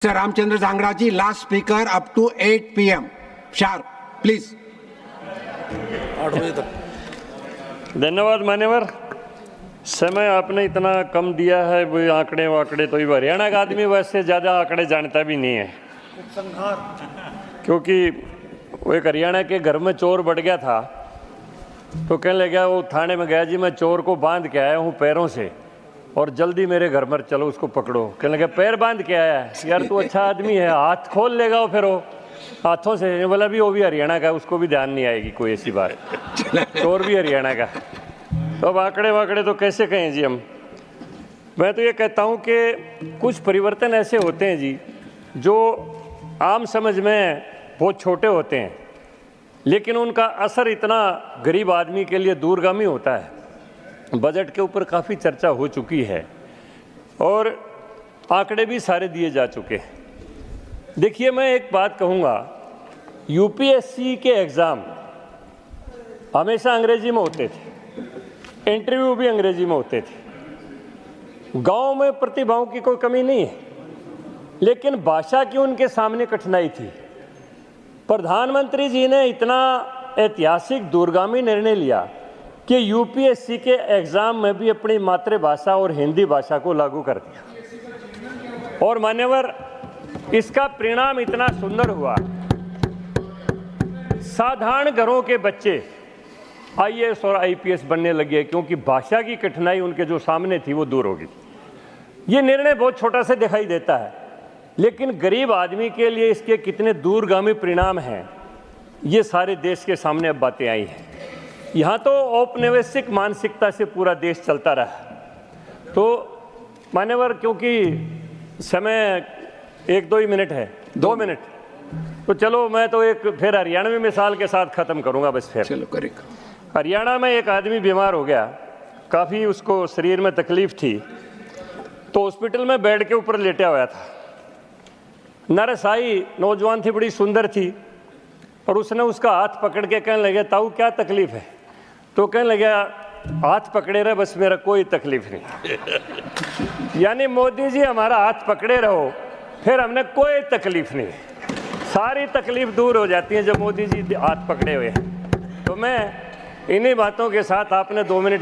Sir Ramchandra Zangraji, last speaker up to 8 p.m. Sharp, please. धन्यवाद मान्यवर। समय आपने इतना कम दिया है, वो आंकड़े वाकड़े तो ये हरियाणा का आदमी वैसे ज़्यादा आंकड़े जानता भी नहीं है, क्योंकि वो एक हरियाणा के घर में चोर बढ़ गया था तो कहने लगा, वो थाने में गया, जी मैं चोर को बांध के आया हूँ पैरों से और जल्दी मेरे घर में चलो उसको पकड़ो। कहने लगा पैर बांध के आया है, यार तू अच्छा आदमी है, हाथ खोल लेगा वो, फिर वो हाथों से बोला भी वो भी हरियाणा का, उसको भी ध्यान नहीं आएगी कोई ऐसी बात, चोर भी हरियाणा का। तो अब आंकड़े वाकड़े तो कैसे कहें जी हम। मैं तो ये कहता हूँ कि कुछ परिवर्तन ऐसे होते हैं जी जो आम समझ में बहुत छोटे होते हैं, लेकिन उनका असर इतना गरीब आदमी के लिए दूरगामी होता है। बजट के ऊपर काफ़ी चर्चा हो चुकी है और आंकड़े भी सारे दिए जा चुके हैं। देखिए, मैं एक बात कहूँगा, यूपीएससी के एग्ज़ाम हमेशा अंग्रेजी में होते थे, इंटरव्यू भी अंग्रेजी में होते थे। गांव में प्रतिभाओं की कोई कमी नहीं है, लेकिन भाषा की उनके सामने कठिनाई थी। प्रधानमंत्री जी ने इतना ऐतिहासिक दूरगामी निर्णय लिया कि यूपीएससी के एग्ज़ाम में भी अपनी मातृभाषा और हिंदी भाषा को लागू कर दिया। और मान्यवर, इसका परिणाम इतना सुंदर हुआ, साधारण घरों के बच्चे आईएएस और आईपीएस बनने लगे, क्योंकि भाषा की कठिनाई उनके जो सामने थी वो दूर होगी। ये निर्णय बहुत छोटा सा दिखाई देता है, लेकिन गरीब आदमी के लिए इसके कितने दूरगामी परिणाम हैं, ये सारे देश के सामने अब बातें आई हैं। यहाँ तो औपनिवेशिक मानसिकता से पूरा देश चलता रहा। तो मान्यवर, क्योंकि समय 1-2 ही मिनट है, 2 मिनट, तो चलो मैं तो एक फिर हरियाणवी मिसाल के साथ ख़त्म करूँगा बस। फिर चलो करेगा। हरियाणा में एक आदमी बीमार हो गया, काफ़ी उसको शरीर में तकलीफ़ थी, तो हॉस्पिटल में बेड के ऊपर लेटा हुआ था। नर्स आई, नौजवान थी, बड़ी सुंदर थी, और उसने उसका हाथ पकड़ के कहने लगे, ताऊ क्या तकलीफ़ है? तो कहने लगा, हाथ पकड़े रहे बस, मेरा कोई तकलीफ नहीं। यानी मोदी जी हमारा हाथ पकड़े रहो, फिर हमने कोई तकलीफ नहीं, सारी तकलीफ दूर हो जाती है जब मोदी जी हाथ पकड़े हुए हैं। तो मैं इन्हीं बातों के साथ, आपने 2 मिनट